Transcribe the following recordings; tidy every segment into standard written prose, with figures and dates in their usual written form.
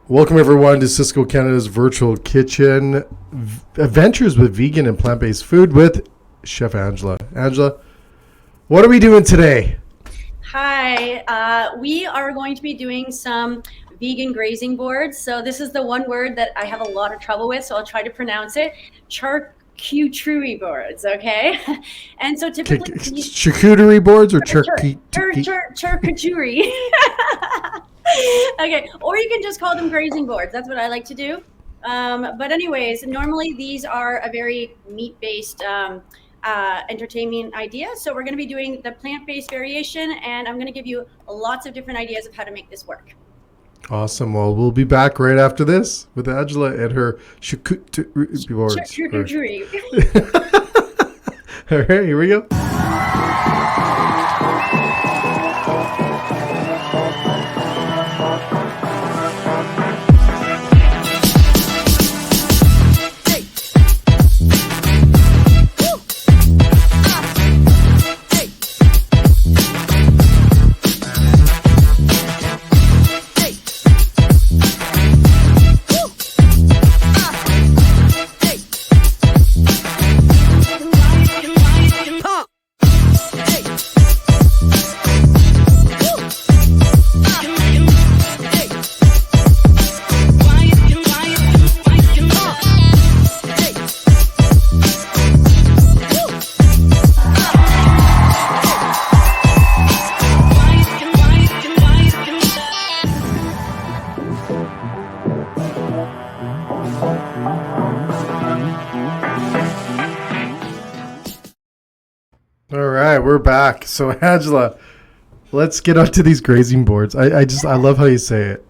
Welcome everyone to Cisco Canada's virtual kitchen adventures with vegan and plant-based food with Chef Angela. Angela, what are we doing today? Hi, we are going to be doing some vegan grazing boards. So this is the one word that I have a lot of trouble with, so I'll try to pronounce it. Charcuterie boards, okay? And so typically Charcuterie boards or charcuterie? Charcuterie. Okay, or you can just call them grazing boards. That's what I like to do. But anyways, normally these are a very meat-based entertainment idea. So we're going to be doing the plant-based variation, and I'm going to give you lots of different ideas of how to make this work. Awesome. Well, we'll be back right after this with Angela and her charcuterie boards. Charcuterie. All right, here we go. All right, we're back. So Angela, let's get onto these grazing boards. I love how you say it.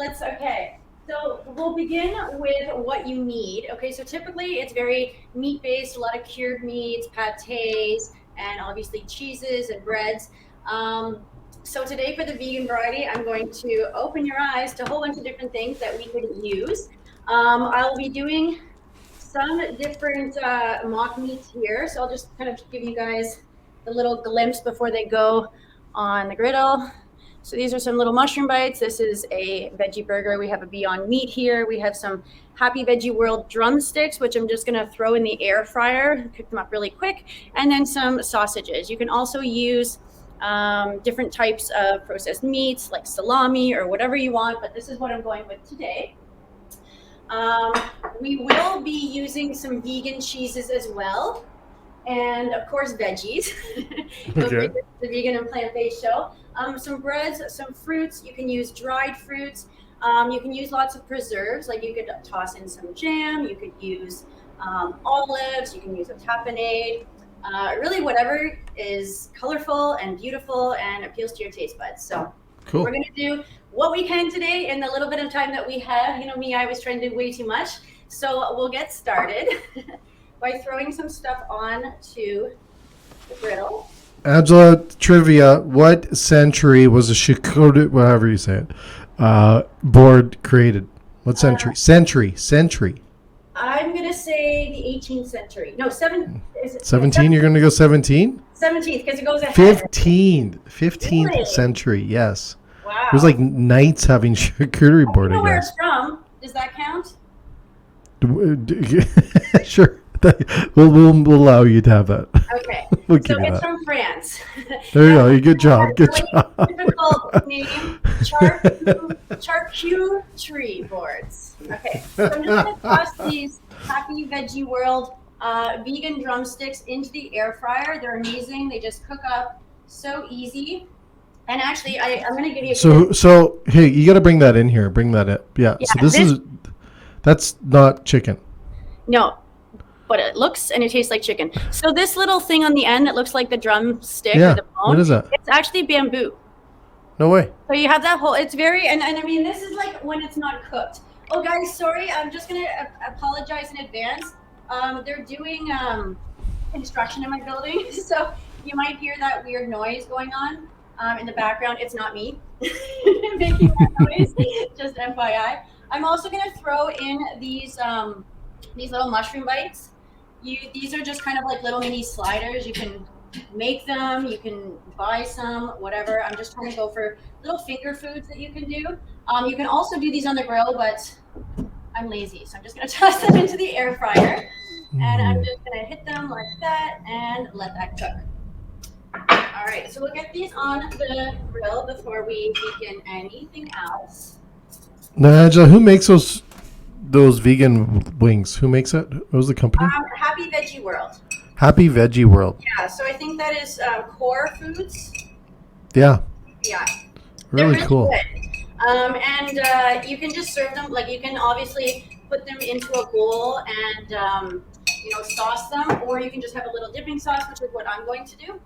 Okay. So we'll begin with what you need. Okay, so typically it's very meat-based, a lot of cured meats, pâtés, and obviously cheeses and breads. So today for the vegan variety, I'm going to open your eyes to a whole bunch of different things that we could use. I'll be doing some different mock meats here. So I'll just kind of give you guys a little glimpse before they go on the griddle. So these are some little mushroom bites. This is a veggie burger. We have a Beyond Meat here. We have some Happy Veggie World drumsticks, which I'm just gonna throw in the air fryer, cook them up really quick. And then some sausages. You can also use different types of processed meats like salami or whatever you want, but this is what I'm going with today. We will be using some vegan cheeses as well, and of course veggies. Okay. The vegan and plant-based show. Some breads, some fruits. You can use dried fruits. You can use lots of preserves, like you could toss in some jam. You could use olives. You can use a tapenade. Really whatever is colorful and beautiful and appeals to your taste buds. So Cool. We're going to do what we can today in the little bit of time that we have. You know me, I was trying to do way too much. So we'll get started by throwing some stuff on to the griddle. Angela, trivia: what century was a charcuterie, whatever you say it, board created? What century? Century. I'm going to say the 18th century. No, 17? You're going to go 17? 17th, because it goes ahead. 15th Really? century, yes. Wow. It was like knights having charcuterie board, I know I where guess. it's from. Does that count? Sure. We'll allow you to have that. Okay. We'll So give you it's that. from France. There you go. Good job. Good Really job. Difficult name. Charcuterie boards. Okay. So I'm just going to toss these Happy Veggie World vegan drumsticks into the air fryer. They're amazing. They just cook up so easy. And actually, I'm going to give you a So hey, you got to bring that in here. Bring that up. Yeah. Yeah, So that's not chicken. No, but it looks and it tastes like chicken. So this little thing on the end that looks like the drumstick Yeah. or the bone, What is that? it's actually bamboo. No way. So you have that whole, it's very, and I mean, this is like when it's not cooked. Oh guys, sorry, I'm just going to apologize in advance. They're doing construction in my building, so you might hear that weird noise going on in the background. It's not me making that noise, just FYI. I'm also going to throw in these little mushroom bites. These are just kind of like little mini sliders. You can make them, you can buy some, whatever. I'm just trying to go for little finger foods that you can do. You can also do these on the grill, but I'm lazy, so I'm just gonna toss them into the air fryer. And I'm just gonna hit them like that and let that cook. All right, so we'll get these on the grill before we begin anything else. Now, Angela, who makes those vegan wings? Who makes it? What was the company? Happy Veggie World. Happy Veggie World. Yeah, so I think that is Core Foods. Yeah. Yeah. Really cool. Good. And you can just serve them, like you can obviously put them into a bowl and sauce them, or you can just have a little dipping sauce, which is what I'm going to do.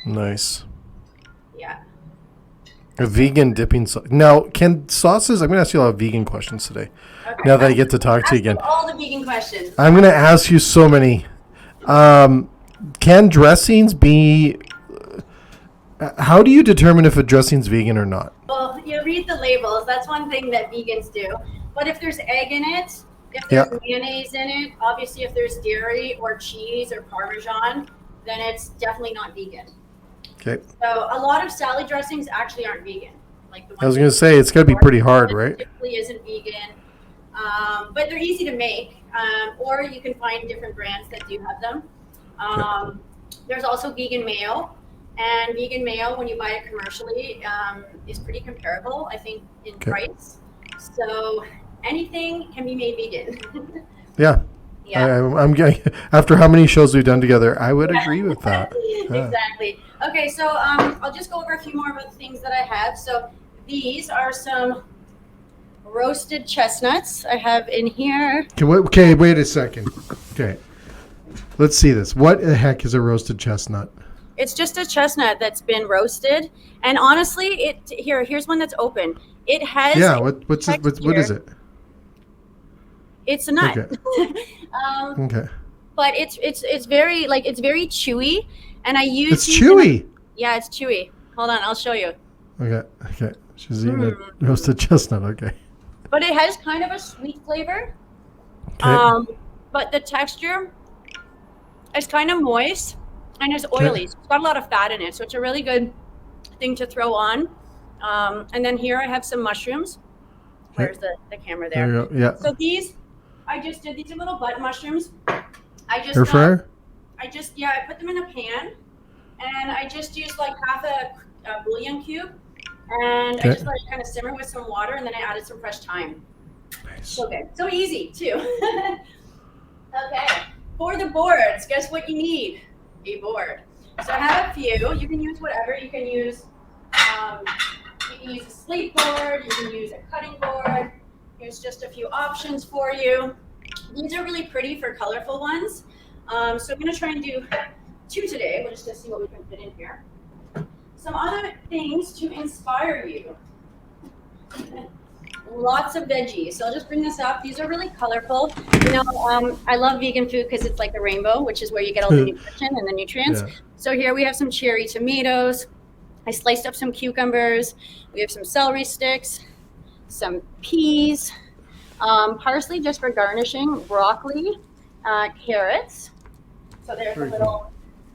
Nice. Yeah. A vegan dipping sauce. Now, can sauces? I'm going to ask you a lot of vegan questions today. Okay. Now that I get to talk to you again. All the vegan questions. I'm going to ask you so many. Can dressings be? How do you determine if a dressing's vegan or not? Well, you read the labels. That's one thing that vegans do. But if there's egg in it, if there's mayonnaise in it, obviously if there's dairy or cheese or Parmesan, then it's definitely not vegan. Okay. So a lot of salad dressings actually aren't vegan. Like the ones I was going to say, it's got to be pretty hard, right? Typically isn't vegan, but they're easy to make. Or you can find different brands that do have them. There's also vegan mayo. And vegan mayo, when you buy it commercially, is pretty comparable, I think, in price. So anything can be made vegan. Yeah. I'm getting, after how many shows we've done together, I would agree with that. Exactly. Okay, so I'll just go over a few more of the things that I have. So these are some roasted chestnuts I have in here. Okay, wait a second. Okay. Let's see this. What the heck is a roasted chestnut? It's just a chestnut that's been roasted, and honestly, here's one that's open. It has what is it? It's a nut. Okay. Okay. But it's very very chewy, and I use it's chewy. Yeah, it's chewy. Hold on, I'll show you. Okay. She's eating a roasted chestnut. Okay. But it has kind of a sweet flavor. Okay. But the texture is kind of moist. And it's oily. So it's got a lot of fat in it. So it's a really good thing to throw on. And then here I have some mushrooms. Where's the camera there? There you go. Yeah. So these are little butt mushrooms. I put them in a pan. And I just used like half a bouillon cube. And I just let it kind of simmer with some water. And then I added some fresh thyme. Nice. Okay. So easy too. Okay. For the boards, guess what you need? A board. So I have a few. You can use whatever. You can use a slate board. You can use a cutting board. Here's just a few options for you. These are really pretty for colorful ones. So I'm going to try and do 2 today. We'll just see what we can fit in here. Some other things to inspire you. Lots of veggies. So I'll just bring this up. These are really colorful. I love vegan food because it's like a rainbow, which is where you get all the nutrition and the nutrients. Yeah. So here we have some cherry tomatoes. I sliced up some cucumbers. We have some celery sticks, some peas, parsley just for garnishing, broccoli, carrots. So there's a little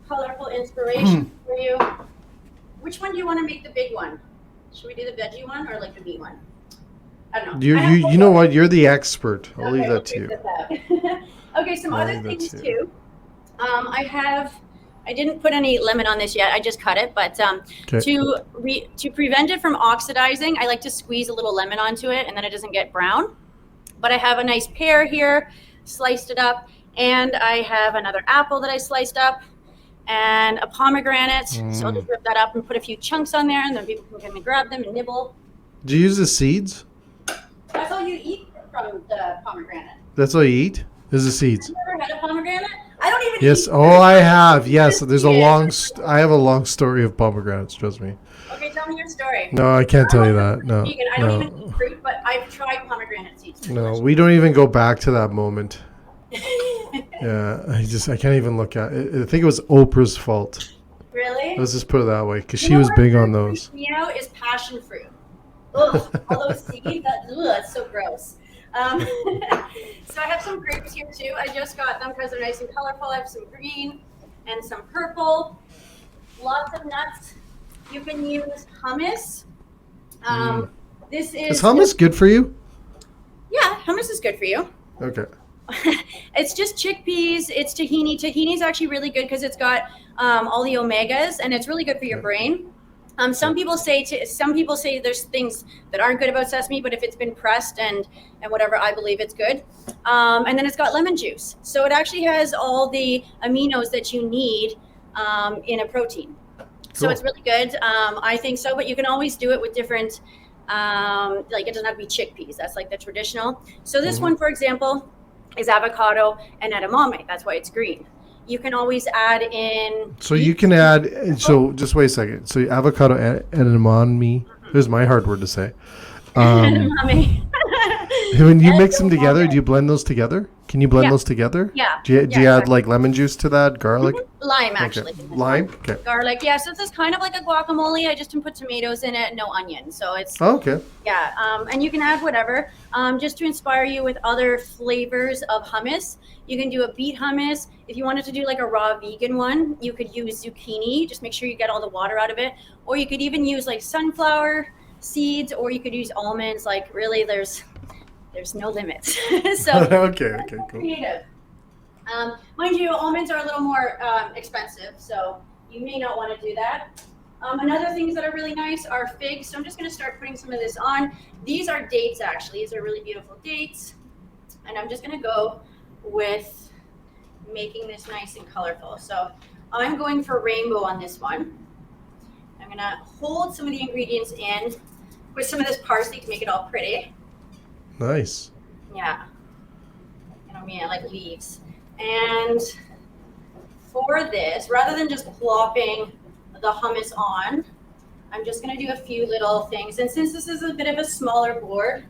colorful inspiration for you. Which one do you want to make the big one? Should we do the veggie one or like the meat one? I don't know. You know what? You're the expert. I'll leave that to you. Okay, some other things too. I didn't put any lemon on this yet. I just cut it, but to prevent it from oxidizing, I like to squeeze a little lemon onto it, and then it doesn't get brown. But I have a nice pear here, sliced it up, and I have another apple that I sliced up, and a pomegranate. So I'll just rip that up and put a few chunks on there, and then people can come and grab them and nibble. Do you use the seeds? That's all you eat from the pomegranate. That's all you eat? Is the seeds? Have you ever had a pomegranate? I don't even Yes. eat I have. Yes. There's I have a long story of pomegranates, trust me. Okay, tell me your story. No, I can't tell you that. No. Vegan. I don't even eat fruit, but I've tried pomegranate seeds. No, we don't even go back to that moment. Yeah, I can't even look at it. I think it was Oprah's fault. Really? Let's just put it that way, because she was big on those. Is passion fruit. Ugh, all those seeds, that's so gross. So I have some grapes here too. I just got them because they're nice and colorful. I have some green, and some purple. Lots of nuts. You can use hummus. This Is is hummus good for you? Yeah, hummus is good for you. Okay. It's just chickpeas. It's tahini. Tahini is actually really good because it's got all the omegas, and it's really good for your brain. Some people say there's things that aren't good about sesame, but if it's been pressed and whatever, I believe it's good. And then it's got lemon juice, so it actually has all the aminos that you need in a protein. So it's really good. I think so, but you can always do it with different. Like it doesn't have to be chickpeas. That's like the traditional. So this one, for example, is avocado and edamame. That's why it's green. You can always add in. So you can add. So just wait a second. So avocado edamame. Here's my hard word to say. Edamame. When you mix them together, do you blend those together? Can you blend those together? Yeah. Do you add like lemon juice to that? Garlic? Lime, actually. Okay. Lime? Okay. Garlic. Yeah, so this is kind of like a guacamole. I just didn't put tomatoes in it, no onion. So it's. Oh, okay. Yeah, and you can add whatever. Just to inspire you with other flavors of hummus. You can do a beet hummus. If you wanted to do like a raw vegan one, you could use zucchini. Just make sure you get all the water out of it. Or you could even use like sunflower seeds, or you could use almonds. Like really, there's no limits. So okay, cool. Creative. Mind you, almonds are a little more expensive, so you may not want to do that. Another things that are really nice are figs. So I'm just going to start putting some of this on. These are dates, actually. These are really beautiful dates. And I'm just going to go with making this nice and colorful. So I'm going for rainbow on this one. I'm going to hold some of the ingredients in with some of this parsley to make it all pretty. Nice. Yeah. You know me, I like leaves. And for this, rather than just plopping the hummus on, I'm just going to do a few little things. And since this is a bit of a smaller board,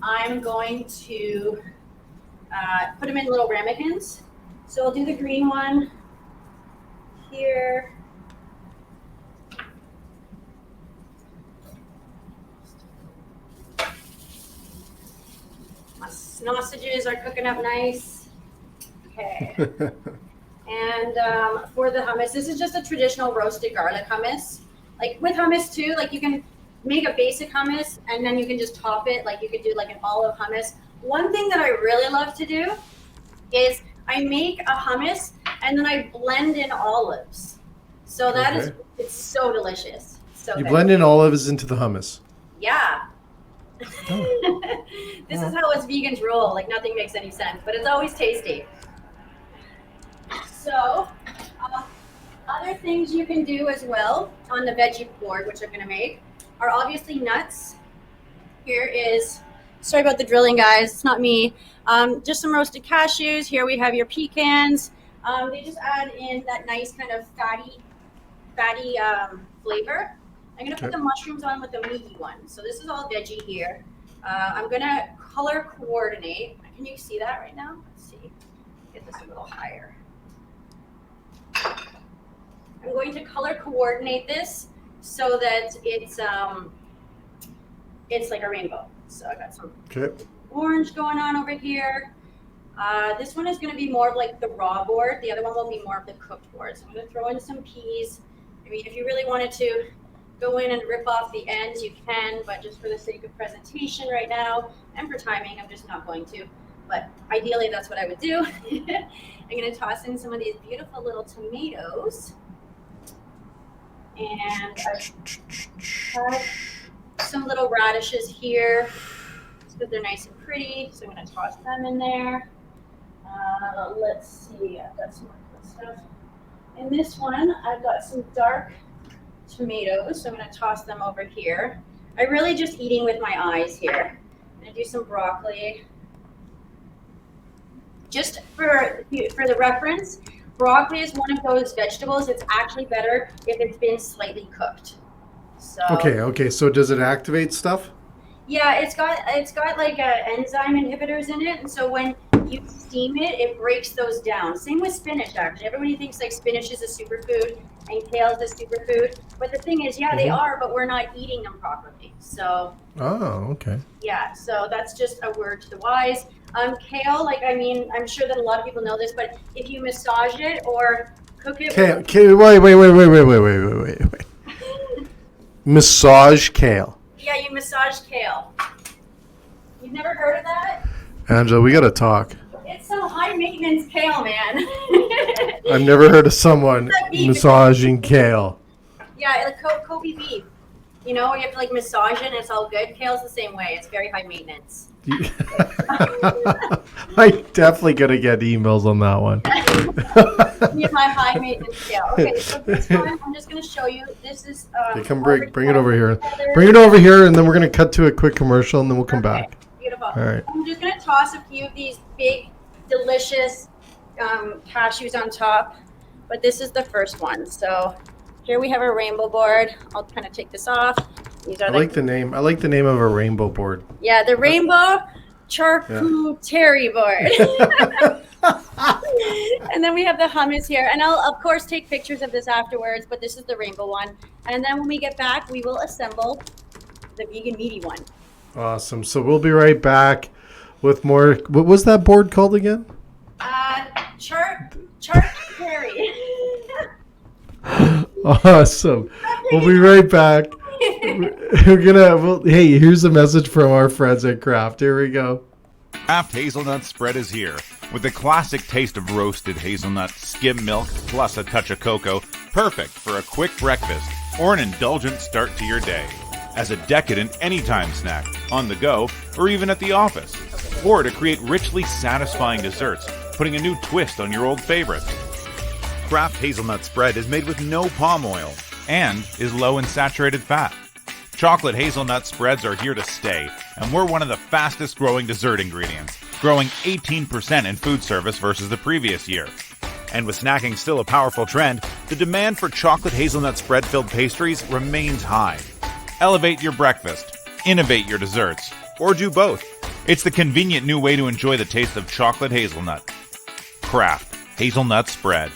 I'm going to put them in little ramekins. So I'll do the green one here. My sausages are cooking up nice. Okay. And for the hummus, this is just a traditional roasted garlic hummus. Like with hummus too, like you can make a basic hummus and then you can just top it. Like you could do like an olive hummus. One thing that I really love to do is I make a hummus and then I blend in olives. So that is, it's so delicious. So you blend in olives into the hummus. Yeah. This is how us vegans roll. Like nothing makes any sense, but it's always tasty. So, other things you can do as well on the veggie board, which I'm going to make, are obviously nuts. Here is, sorry about the drilling, guys. It's not me. Just some roasted cashews. Here we have your pecans. They just add in that nice kind of fatty flavor. I'm going to put the mushrooms on with the meaty one. So this is all veggie here. I'm going to color coordinate. Can you see that right now? Let's see. Get this a little higher. I'm going to color coordinate this so that it's like a rainbow. So I got some orange going on over here. This one is going to be more of like the raw board. The other one will be more of the cooked board. So I'm going to throw in some peas. I mean, if you really wanted to go in and rip off the ends, you can, but just for the sake of presentation right now and for timing, I'm just not going to. But ideally, that's what I would do. I'm going to toss in some of these beautiful little tomatoes. And I have some little radishes here because they're nice and pretty. So I'm going to toss them in there. Let's see. I've got some more good stuff. In this one, I've got some dark tomatoes. So I'm going to toss them over here. I'm really just eating with my eyes here. I'm going to do some broccoli. Just for the reference, broccoli is one of those vegetables. It's actually better if it's been slightly cooked. So Okay. So does it activate stuff? Yeah, it's got like enzyme inhibitors in it, and so when you steam it, it breaks those down. Same with spinach, actually. Everybody thinks like spinach is a superfood and kale is a superfood, but the thing is, they are, but we're not eating them properly. So. Oh, okay. Yeah, so that's just a word to the wise. Kale, I'm sure that a lot of people know this, but if you massage it or cook it. Kale, wait. Massage kale. Yeah, you massage kale. You've never heard of that? Angela, we got to talk. It's some high maintenance kale, man. I've never heard of someone massaging kale. Yeah, like Kobe beef. You know, you have to like massage it and it's all good. Kale's the same way. It's very high maintenance. I'm definitely going to get emails on that one. You have high maintenance kale. Okay, so this one, I'm just going to show you. This is. Okay, come bring it over here. Bring it over here, and then we're going to cut to a quick commercial, and then we'll come back. Beautiful. All right. I'm just going to toss a few of these big, delicious cashews on top. But this is the first one. So here we have a rainbow board. I'll kind of take this off. These are I like the name. I like the name of a rainbow board. Yeah, the rainbow charcuterie board. And then we have the hummus here. And I'll, of course, take pictures of this afterwards, but this is the rainbow one. And then when we get back, we will assemble the vegan meaty one. Awesome. So we'll be right back with more. What was that board called again? Charcuterie. Awesome. We'll be right back. Hey, here's a message from our friends at Kraft. Here we go. Kraft Hazelnut Spread is here with the classic taste of roasted hazelnut, skim milk, plus a touch of cocoa. Perfect for a quick breakfast or an indulgent start to your day. As a decadent anytime snack, on the go, or even at the office. Or to create richly satisfying desserts, putting a new twist on your old favorites. Kraft Hazelnut Spread is made with no palm oil and is low in saturated fat. Chocolate hazelnut spreads are here to stay, and we're one of the fastest growing dessert ingredients, growing 18% in food service versus the previous year. And with snacking still a powerful trend, the demand for chocolate hazelnut spread-filled pastries remains high. Elevate your breakfast, innovate your desserts, or do both. It's the convenient new way to enjoy the taste of chocolate hazelnut. Kraft Hazelnut Spread.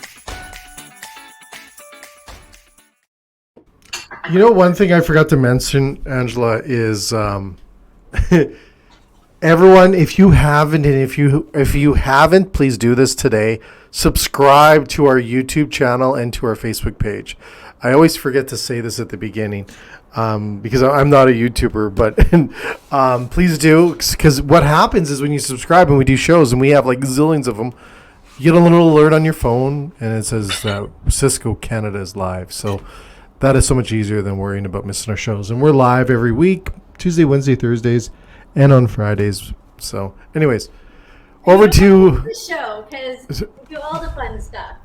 You know, one thing I forgot to mention, Angela, is everyone, if you haven't, and if you haven't, please do this today. Subscribe to our YouTube channel and to our Facebook page. I always forget to say this at the beginning because I'm not a YouTuber, but please do, because what happens is when you subscribe and we do shows and we have like zillions of them, you get a little alert on your phone and it says Cisco Canada is live. So that is so much easier than worrying about missing our shows. And we're live every week, Tuesday, Wednesday, Thursdays, and on Fridays. So, anyways, over to the show, because we do all the fun stuff.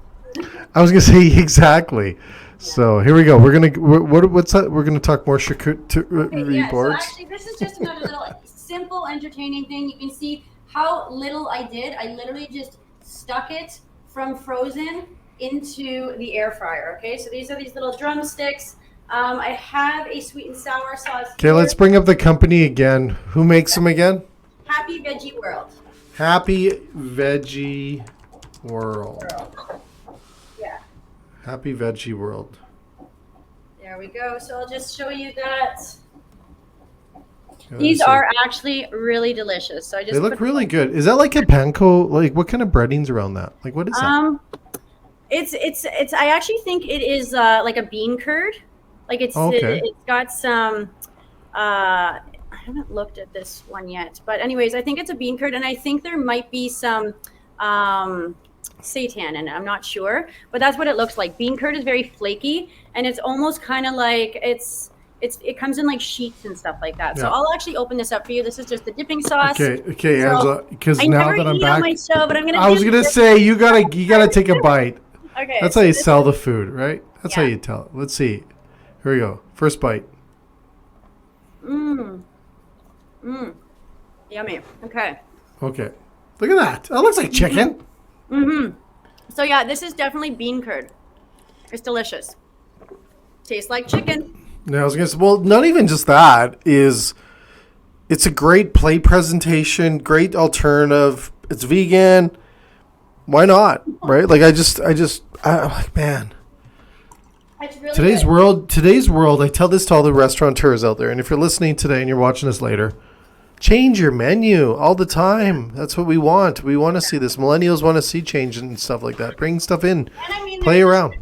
I was gonna say exactly. Yeah. So here we go. We're gonna what's that? We're gonna talk more charcuterie boards. So actually, this is just another little simple, entertaining thing. You can see how little I did. I literally just stuck it from frozen into the air fryer. Okay, so these are these little drumsticks. I have a sweet and sour sauce. Okay, let's bring up the company again. Who makes them again? Happy Veggie World. Happy Veggie World. Yeah. Happy Veggie World. There we go. So I'll just show you that. These are actually really delicious. So they look really good. Is that like a panko? Like what kind of breadings around that? Like what is that? It's. I actually think it is like a bean curd. Like it's got some. I haven't looked at this one yet, but anyways, I think it's a bean curd, and I think there might be some seitan in it. I'm not sure, but that's what it looks like. Bean curd is very flaky, and it's almost kind of like it comes in like sheets and stuff like that. Yeah. So I'll actually open this up for you. This is just the dipping sauce. Okay, so Angela. Because now that I'm back, on my show, but I was gonna say you gotta take a bite. Okay. That's how you sell the food, right? That's how you tell it. Let's see. Here we go. First bite. Yummy. Okay. Look at that. That looks like chicken. So yeah, this is definitely bean curd. It's delicious. Tastes like chicken. No, I was gonna say, well, not even just that. It's a great plate presentation, great alternative. It's vegan. Why not? Right? Like I'm like, man. It's really today's world, I tell this to all the restaurateurs out there, and if you're listening today and you're watching this later, Change your menu all the time. That's what we want. We want to see this. Millennials want to see change and stuff like that. Bring stuff in. And I mean, Play around.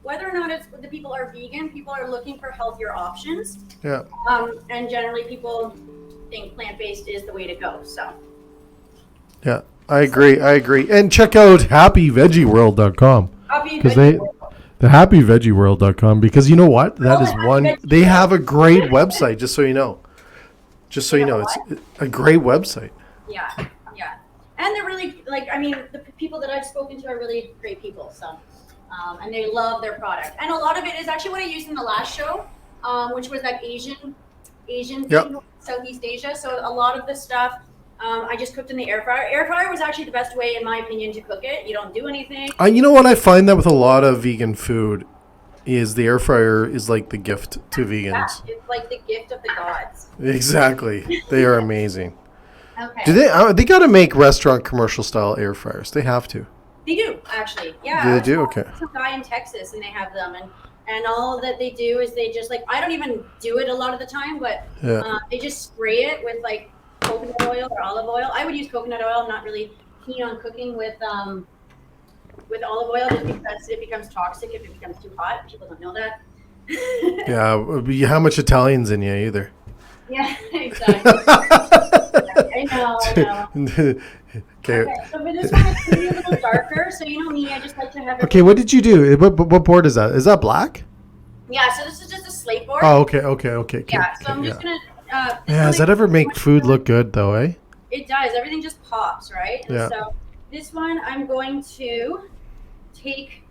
Whether or not the people are vegan, people are looking for healthier options. Yeah. And generally, people think plant-based is the way to go. So. Yeah, I agree. And check out happyveggieworld.com. Because the happyveggieworld.com, because you know what? That is one. They have a great website, just so you know. It's a great website. Yeah. And they're really, like, I mean, the people that I've spoken to are really great people, so, and they love their product. And a lot of it is actually what I used in the last show, which was that Asian thing, Southeast Asia. So a lot of the stuff, I just cooked in the air fryer. Air fryer was actually the best way, in my opinion, to cook it. You don't do anything. You know what? I find that with a lot of vegan food, is the air fryer is like the gift to vegans. Yeah, it's like the gift of the gods. Exactly. They are amazing. Okay. Do they got to make restaurant commercial style air fryers? They have to. They do, actually. Yeah. Do they do? Okay. Some guy in Texas, and they have them, and all that they do is they just, like, I don't even do it a lot of the time, but they just spray it with, like, coconut oil or olive oil. I would use coconut oil. I'm not really keen on cooking with olive oil, just because it becomes toxic if it becomes too hot. People don't know that. Yeah, how much Italian's in you either? Yeah, exactly. I know. Okay, so for this one, it's going to be a little darker. So you know me, I just like to have it. Okay, what did you do? What board is that? Is that black? Yeah, so this is just a slate board. Oh, okay. Yeah, so I'm just going to... does that ever make food look good, though, eh? It does. Everything just pops, right? And yeah. So this one, I'm going to take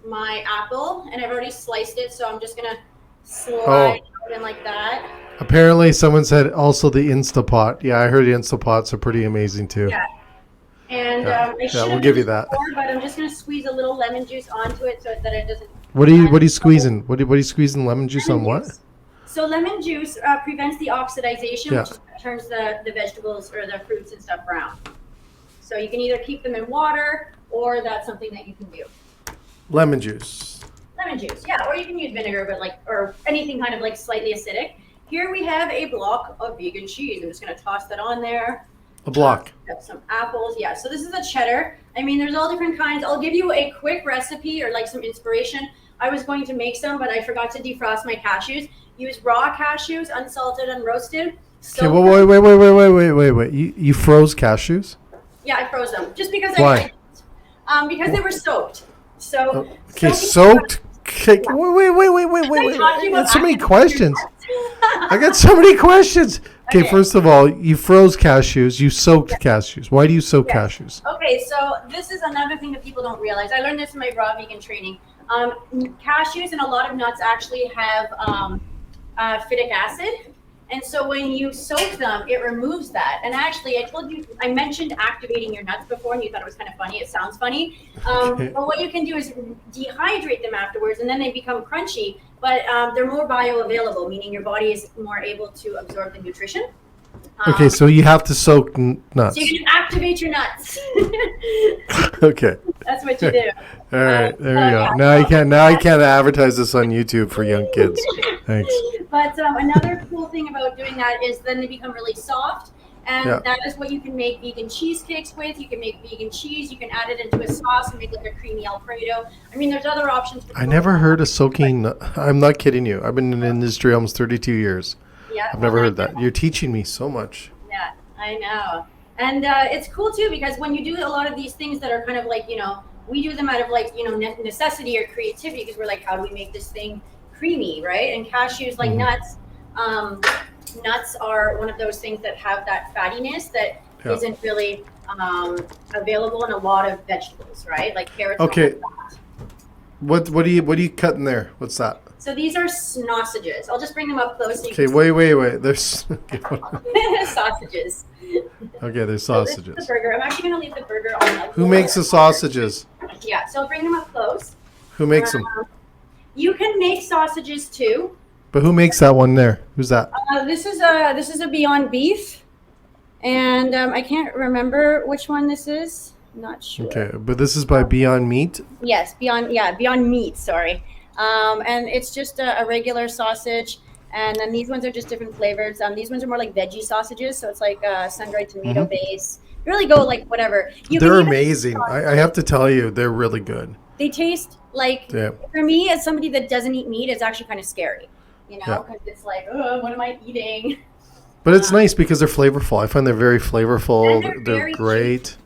my apple, and I've already sliced it, so I'm just going to slide it in like that. Apparently, someone said also the Instapot. Yeah, I heard the Instapots are pretty amazing, too. Yeah. And we'll give you that. But I'm just going to squeeze a little lemon juice onto it so that it doesn't... What are you squeezing? What are you squeezing lemon juice on what? So lemon juice prevents the oxidization, which turns the vegetables or the fruits and stuff brown. So you can either keep them in water, or that's something that you can do. Lemon juice. Lemon juice, yeah. Or you can use vinegar, but or anything kind of like slightly acidic. Here we have a block of vegan cheese. I'm just going to toss that on there. A block. Got some apples. Yeah, so this is a cheddar. I mean, there's all different kinds. I'll give you a quick recipe or like some inspiration. I was going to make some, but I forgot to defrost my cashews. Use raw cashews, unsalted and roasted. Okay, wait. You froze cashews? Yeah, I froze them. Just because Why? Because they were soaked. So soaked. Okay, wait. I got so many questions. Okay, first of all, you froze cashews. You soaked cashews. Why do you soak cashews? Okay, so this is another thing that people don't realize. I learned this in my raw vegan training. Cashews and a lot of nuts actually have phytic acid. And so when you soak them, it removes that. And actually, I mentioned activating your nuts before, and you thought it was kind of funny. It sounds funny. But what you can do is dehydrate them afterwards, and then they become crunchy. But they're more bioavailable, meaning your body is more able to absorb the nutrition. Okay, so you have to soak nuts. So you can activate your nuts. Okay. That's what you do. All right, there we go. Now I can't advertise this on YouTube for young kids. Thanks. But another cool thing about doing that is then they become really soft, and that is what you can make vegan cheesecakes with. You can make vegan cheese. You can add it into a sauce and make like a creamy Alfredo. I mean, there's other options. I never heard of soaking. I'm not kidding you. I've been in the industry almost 32 years. Yeah, I've never heard that. You're teaching me so much. Yeah, I know. And it's cool too, because when you do a lot of these things that are kind of like, we do them out of like, necessity or creativity, because we're like, how do we make this thing creamy, right? And cashews, like nuts, nuts are one of those things that have that fattiness that isn't really available in a lot of vegetables, right? Like carrots. Okay. What are you cutting there? What's that? So these are sausages. I'll just bring them up close. So okay, wait. There's sausages. Okay, there's sausages. So this is the burger. I'm actually going to leave the burger on the Who makes the sausages? Yeah, so I'll bring them up close. Who makes them? You can make sausages too. But who makes that one there? Who's that? This is a Beyond Beef, and I can't remember which one this is. I'm not sure. Okay, but this is by Beyond Meat? Yes, Beyond Meat, sorry. And it's just a regular sausage, And then these ones are just different flavors. These ones are more like veggie sausages, so it's like sun-dried tomato base. Really go like whatever. They're amazing. I have to tell you, they're really good. They taste like, for me, as somebody that doesn't eat meat, it's actually kind of scary, because it's like, oh, what am I eating? But it's nice because they're flavorful. I find they're very flavorful. They're great. Juicy.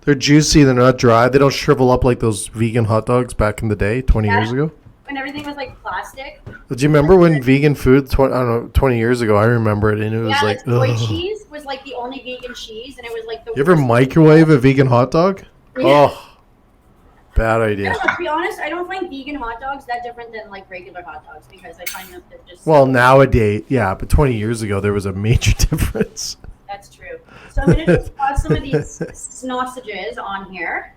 They're juicy. They're not dry. They don't shrivel up like those vegan hot dogs back in the day, 20 years ago. When everything was like plastic. Do you remember when vegan food, 20 years ago, I remember it, and it was like, soy cheese was like the only vegan cheese, and it was like the You ever microwave a vegan hot dog? Yeah. Oh, bad idea. To be honest, I don't find vegan hot dogs that different than like regular hot dogs because I find that they're just... Well, nowadays, yeah, but 20 years ago, there was a major difference. That's true. So I'm going to just toss some of these sausages on here,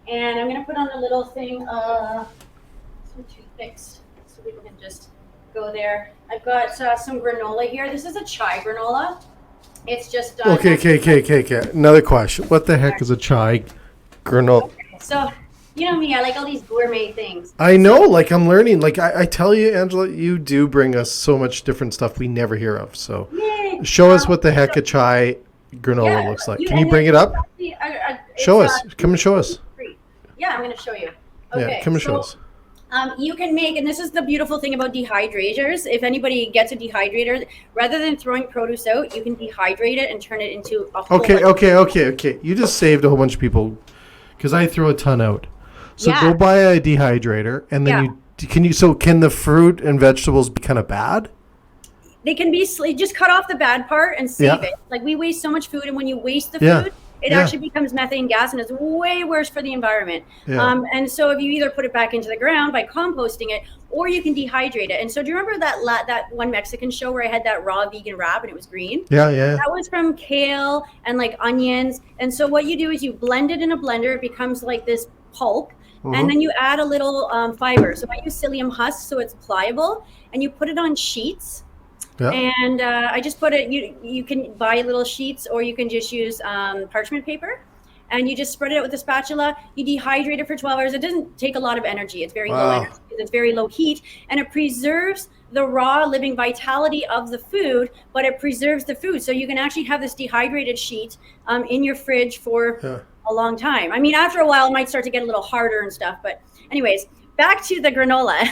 and I'm going to put on a little thing, some toothpicks, so people can just go there. I've got some granola here. This is a chai granola. It's just... Okay. Another question. What the heck is a chai granola? Okay. So... You know me, I like all these gourmet things. I know, like I'm learning. Like I tell you, Angela, you do bring us so much different stuff we never hear of. So show us what the heck a chai granola looks like. Can you bring it up? Show us. Come and show us. Yeah, I'm going to show you. Okay, yeah, come and show us. You can make, and this is the beautiful thing about dehydrators. If anybody gets a dehydrator, rather than throwing produce out, you can dehydrate it and turn it into a whole Okay. You just saved a whole bunch of people because I throw a ton out. So go buy a dehydrator, and then can the fruit and vegetables be kind of bad? They can be, just cut off the bad part and save it. Like we waste so much food, and when you waste the food, it actually becomes methane gas, and it's way worse for the environment. And so if you either put it back into the ground by composting it, or you can dehydrate it. And so do you remember that one Mexican show where I had that raw vegan wrap and it was green? Yeah. That was from kale and like onions. And so what you do is you blend it in a blender. It becomes like this pulp. And then you add a little fiber. So I use psyllium husk, so it's pliable, and you put it on sheets. Yeah. And I just put it. You can buy little sheets, or you can just use parchment paper, and you just spread it out with a spatula. You dehydrate it for 12 hours. It doesn't take a lot of energy. It's very low energy. It's very low heat, and it preserves the raw living vitality of the food, but it preserves the food. So you can actually have this dehydrated sheet in your fridge for a long time. I mean, after a while, it might start to get a little harder and stuff. But anyways, back to the granola.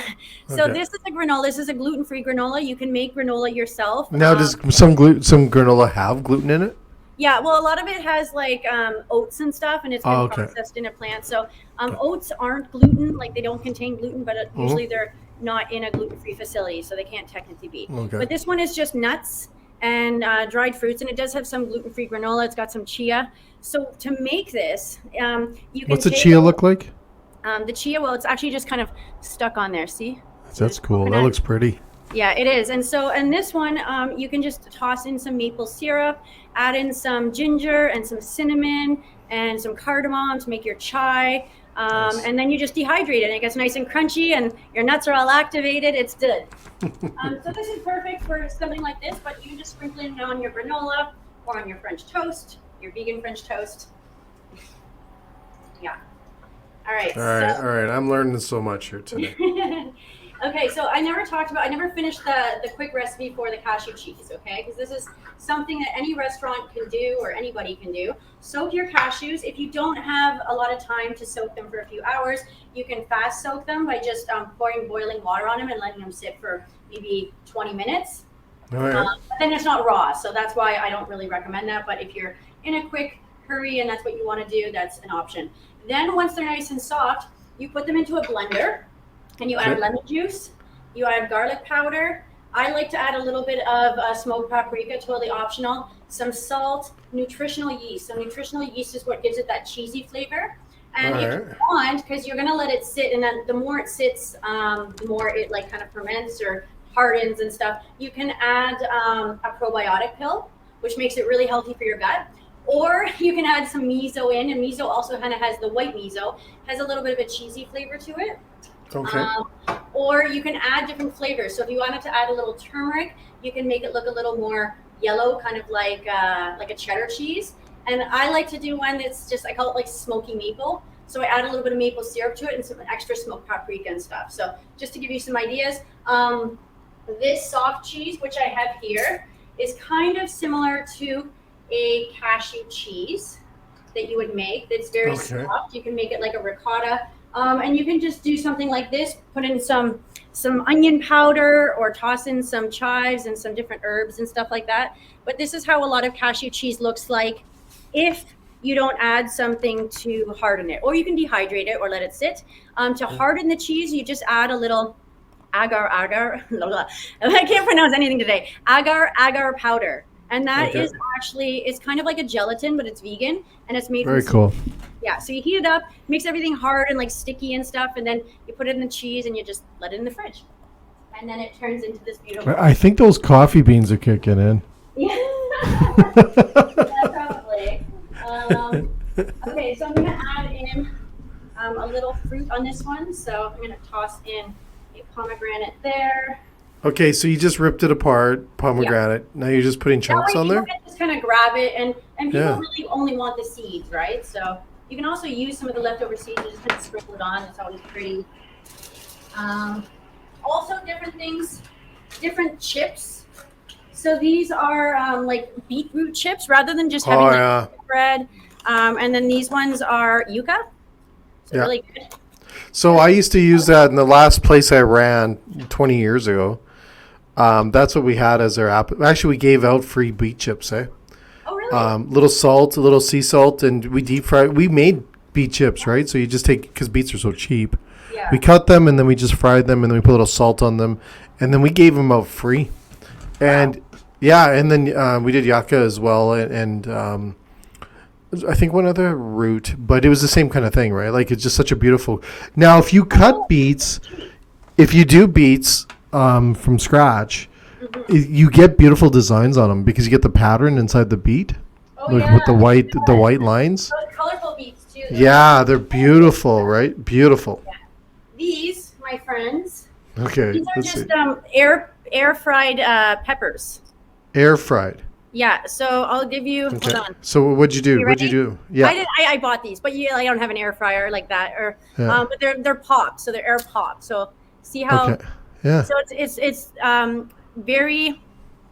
So this is a granola. This is a gluten-free granola. You can make granola yourself. Now, does some granola have gluten in it? Yeah, well, a lot of it has like oats and stuff, and it's been processed in a plant. So oats aren't gluten, like they don't contain gluten, but usually they're not in a gluten-free facility, so they can't technically be. But this one is just nuts and dried fruits, and it does have some gluten-free granola. It's got some chia. So to make this, you can. What's the chia look like? The chia, well, it's actually just kind of stuck on there. See? That's cool. That looks pretty. Yeah, it is. And so, and this one, you can just toss in some maple syrup, add in some ginger and some cinnamon and some cardamom to make your chai. And then you just dehydrate it, and it gets nice and crunchy, and your nuts are all activated. It's good. So this is perfect for something like this, but you can just sprinkle it on your granola or on your French toast, your vegan French toast. Yeah. All right. All right. I'm learning so much here today. Okay, so I never finished the quick recipe for the cashew cheese, okay? Because this is something that any restaurant can do, or anybody can do. Soak your cashews. If you don't have a lot of time to soak them for a few hours, you can fast soak them by just pouring boiling water on them and letting them sit for maybe 20 minutes. All right. But then it's not raw, so that's why I don't really recommend that. But if you're in a quick hurry and that's what you want to do, that's an option. Then once they're nice and soft, you put them into a blender. And you add lemon juice, you add garlic powder. I like to add a little bit of smoked paprika, totally optional. Some salt, nutritional yeast. So nutritional yeast is what gives it that cheesy flavor. And if you want, because you're gonna let it sit, and then the more it sits, the more it like kind of ferments or hardens and stuff. You can add a probiotic pill, which makes it really healthy for your gut. Or you can add some miso in, and miso also kind of has the white miso, has a little bit of a cheesy flavor to it. Okay. Or you can add different flavors. So if you wanted to add a little turmeric, you can make it look a little more yellow, kind of like a cheddar cheese. And I like to do one that's just, I call it like smoky maple. So I add a little bit of maple syrup to it and some extra smoked paprika and stuff. So just to give you some ideas. This soft cheese, which I have here, is kind of similar to a cashew cheese that you would make. That's very soft. You can make it like a ricotta, and you can just do something like this. Put in some onion powder, or toss in some chives and some different herbs and stuff like that. But this is how a lot of cashew cheese looks like if you don't add something to harden it, or you can dehydrate it or let it sit. To harden the cheese, you just add a little agar, blah, blah. I can't pronounce anything today. Agar powder. And that is actually, it's kind of like a gelatin, but it's vegan, and it's made Very from cool. Yeah, so you heat it up, makes everything hard and like sticky and stuff, and then you put it in the cheese and you just let it in the fridge. And then it turns into this beautiful. I think those coffee beans are kicking in. Yeah, probably. Okay, so I'm going to add in a little fruit on this one. So I'm going to toss in a pomegranate there. Okay, so you just ripped it apart, pomegranate. Yeah. Now you're just putting chunks on there? You can just kind of grab it, and people really only want the seeds, right? So you can also use some of the leftover seeds and just kind of sprinkle it on. It's always pretty. Also different things, different chips. So these are like beetroot chips rather than just having bread. And then these ones are yuca. So really good. So I used to use that in the last place I ran 20 years ago. That's what we had as our app. Actually, we gave out free beet chips, eh? Oh, really? Little salt, a little sea salt, and we deep fry. We made beet chips, right? So you just take, because beets are so cheap. Yeah. We cut them, and then we just fried them, and then we put a little salt on them, and then we gave them out free. And and then we did yucca as well, and I think one other root, but it was the same kind of thing, right? Like, it's just such a beautiful. Now, if you cut beets, if you do beets from scratch, you get beautiful designs on them because you get the pattern inside the beet, with the white lines. Those colorful beets too. They're beautiful, right? Beautiful. Yeah. These, my friends. Okay. These are just air fried peppers. Air fried. Yeah, so I'll give you. Okay. Hold on. So what'd you do? What'd you do? Yeah. I bought these, but I don't have an air fryer like that, or but they're popped, so they're air popped. So see how? Okay. Yeah. So it's very,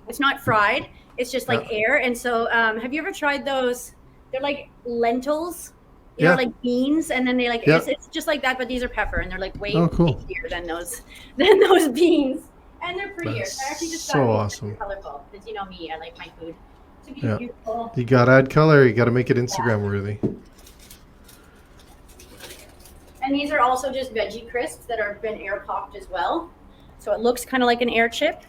it's not fried. It's just like air. And so have you ever tried those? They're like lentils. You know, like beans, and then they like it's just like that, but these are pepper, and they're like way tastier than those beans. And they're prettier. So I actually just got awesome. Colorful, because you know me, I like my food to be beautiful. You gotta add color. You gotta make it Instagram worthy. And these are also just veggie crisps that have been air popped as well. So it looks kind of like an air chip.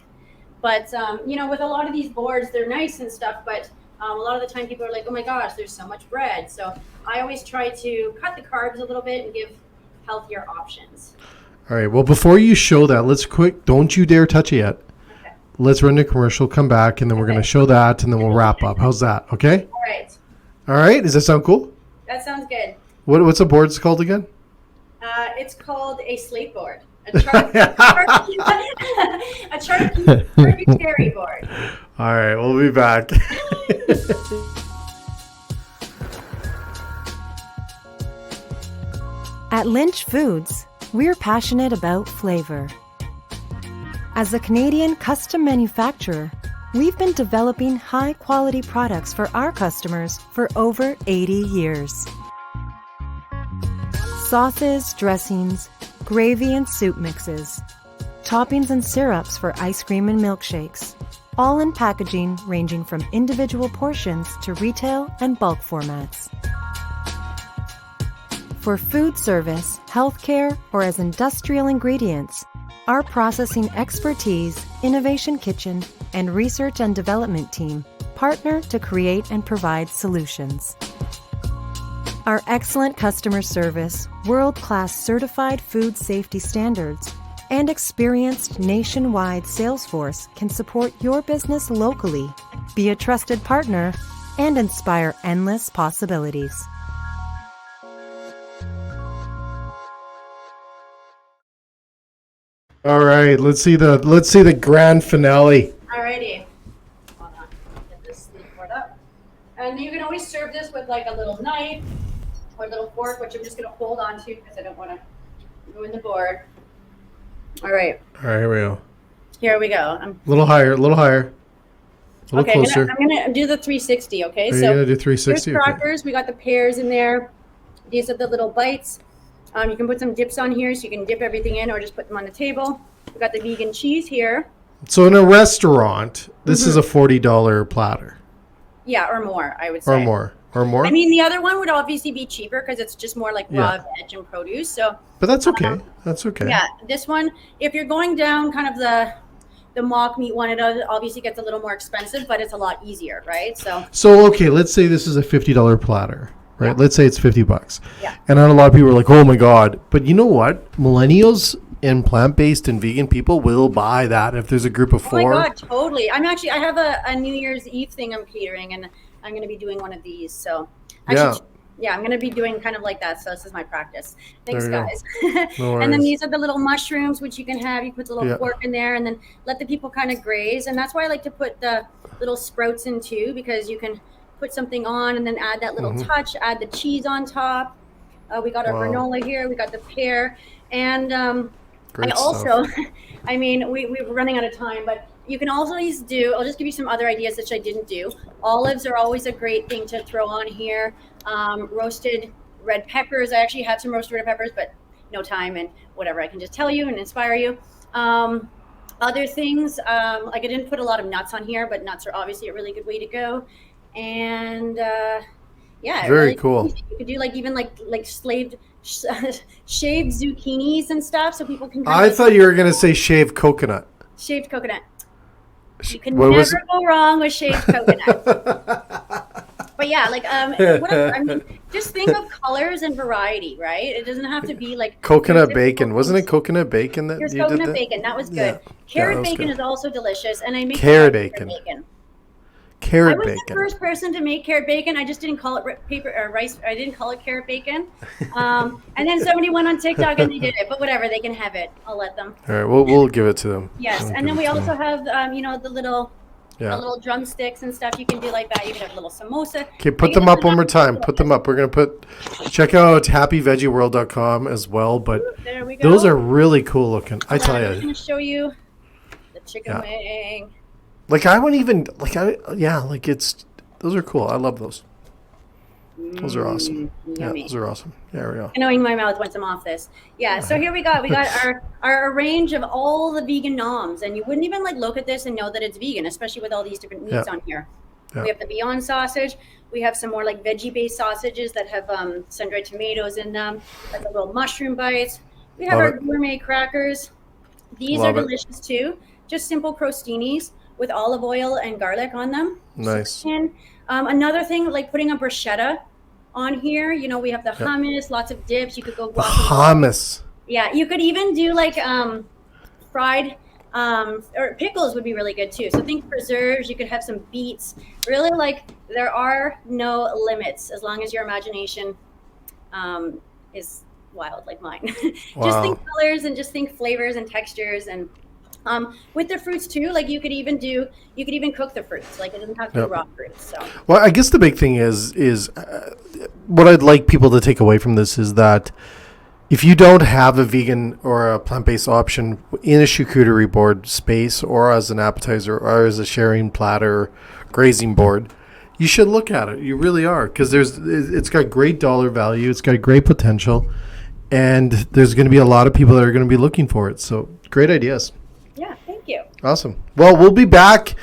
But with a lot of these boards, they're nice and stuff, but a lot of the time people are like, oh my gosh, there's so much bread. So I always try to cut the carbs a little bit and give healthier options. All right. Well, before you show that, don't you dare touch it yet. Okay. Let's run the commercial, come back, and then we're going to show that, and then we'll wrap up. How's that? Okay? All right. All right. Does that sound cool? That sounds good. What's the board's called again? It's called a slate board. A charcuterie board. All right. We'll be back. At Lynch Foods, we're passionate about flavor. As a Canadian custom manufacturer, we've been developing high-quality products for our customers for over 80 years. Sauces, dressings, gravy and soup mixes, toppings and syrups for ice cream and milkshakes, all in packaging ranging from individual portions to retail and bulk formats. For food service, healthcare, or as industrial ingredients, our processing expertise, innovation kitchen, and research and development team partner to create and provide solutions. Our excellent customer service, world-class certified food safety standards, and experienced nationwide sales force can support your business locally, be a trusted partner, and inspire endless possibilities. All right, let's see the grand finale. Alrighty. Hold on. Get this board up. And you can always serve this with like a little knife or a little fork, which I'm just going to hold on to because I don't want to ruin the board. All right. All right, here we go. Here we go. A little higher, a little higher. A little Okay, closer. I'm gonna do the 360. Okay, Are you so going to do 360? here's Okay. crackers. We got the pears in there. These are the little bites. You can put some dips on here, so you can dip everything in, or just put them on the table. We got the vegan cheese here. So in a restaurant, this is a $40 platter. Yeah, or more, I would say. Or more. Or more? I mean, the other one would obviously be cheaper because it's just more like raw Yeah. veg and produce. So, But that's okay. That's okay. yeah, this one, if you're going down kind of the mock meat one, it obviously gets a little more expensive, but it's a lot easier, right? So okay, let's say this is a $50 platter, right? Yeah. Let's say it's $50. Yeah. And a lot of people are like, "Oh my god!" But you know what? Millennials and plant-based and vegan people will buy that if there's a group of Oh my four. God, totally. I have a New Year's Eve thing I'm catering, and I'm going to be doing one of these. So, yeah, I'm going to be doing kind of like that. So this is my practice. Thanks, There you guys. No And then worries. these are the little mushrooms, which you can have. You put the little fork in there, and then let the people kind of graze. And that's why I like to put the little sprouts in too, because you can put something on and then add that little touch, add the cheese on top. We got our granola here. We got the pear. And Great I also, stuff. I mean, we're running out of time, but you can always do, I'll just give you some other ideas that I didn't do. Olives are always a great thing to throw on here. Roasted red peppers. I actually have some roasted red peppers, but no time and whatever. I can just tell you and inspire you. Other things, like I didn't put a lot of nuts on here, but nuts are obviously a really good way to go. And yeah, Very really cool. easy. You could do like even like shaved zucchinis and stuff, so people can. I thought you were going to say shaved coconut. Shaved coconut. You can What was never go wrong with shaved coconut. But yeah, like whatever. I mean, just think of colors and variety, right? It doesn't have to be like Coconut bacon. Wasn't it coconut bacon that Here's you did coconut that? bacon. That was good. Yeah. Yeah, Carrot that was bacon good. is also delicious, and I make Carrot bacon. bacon. I Carrot was the bacon. first person to make carrot bacon. I just didn't call it rice. I didn't call it carrot bacon. And then somebody went on TikTok and they did it. But whatever, they can have it. I'll let them. All right, we'll give it to them. Yes, We'll and give then it we to also them. have the little Yeah. little drumsticks and stuff. You can do like that. You can have a little samosa. Okay, put them up one more time. Put them up. We're going to check out happyveggieworld.com as well, but There we go. those are really cool looking. I tell I'm just you. going to show you the chicken Yeah. wing. Like I wouldn't even those are cool. I love those. Those are awesome. Yeah, Yummy. those are awesome. There we go. Knowing my mouth once I'm off this. Yeah, so here we got our range of all the vegan noms, and you wouldn't even like look at this and know that it's vegan, especially with all these different meats on here. Yeah. We have the Beyond sausage. We have some more like veggie-based sausages that have sun-dried tomatoes in them, like the little mushroom bites. We have Love our it. gourmet crackers. These Love are it. delicious too. Just simple crostinis with olive oil and garlic on them. Nice. And another thing, like putting a bruschetta on here. You know, we have the hummus, lots of dips. You could go Hummus. Yeah, you could even do like fried or pickles would be really good too. So think preserves. You could have some beets. Really, like there are no limits as long as your imagination is wild like mine. Just Wow. think colors and just think flavors and textures and with the fruits too. Like you could even cook the fruits. Like it doesn't have to be raw fruits. So. Well, I guess the big thing is what I'd like people to take away from this is that if you don't have a vegan or a plant-based option in a charcuterie board space or as an appetizer or as a sharing platter grazing board, you should look at it. You really are, because it's got great dollar value. It's got great potential, and there's going to be a lot of people that are going to be looking for it. So great ideas. Yeah, thank you. Awesome. Well, we'll be back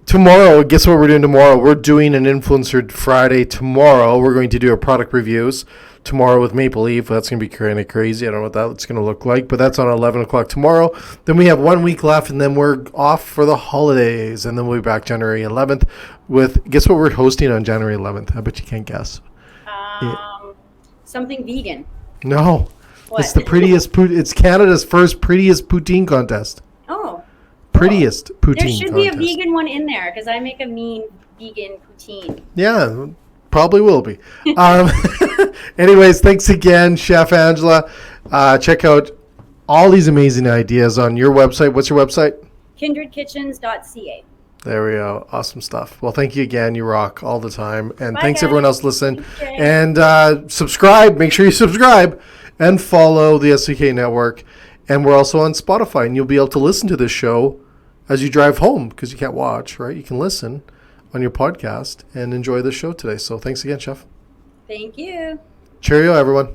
tomorrow. Guess what we're doing tomorrow? We're doing an Influencer Friday tomorrow. We're going to do our product reviews tomorrow with Maple Leaf. That's going to be kind of crazy. I don't know what that's going to look like, but that's on 11 o'clock tomorrow. Then we have 1 week left, and then we're off for the holidays, and then we'll be back January 11th with, guess what we're hosting on January 11th? I bet you can't guess. Something vegan. No. What? It's the prettiest, it's Canada's first prettiest poutine contest. Oh. Prettiest poutine There should be a contest. vegan one in there because I make a mean vegan poutine. Yeah, probably will be. Anyways, thanks again, Chef Angela. Check out all these amazing ideas on your website. What's your website? kindredkitchens.ca. There we go. Awesome stuff. Well, thank you again. You rock all the time. And Bye, thanks guys. everyone else listening. Thanks, Jay. And subscribe. Make sure you subscribe and follow the SVK network. And we're also on Spotify. And you'll be able to listen to this show as you drive home, because you can't watch, right? You can listen on your podcast and enjoy the show today. So thanks again, Chef. Thank you. Cheerio, everyone.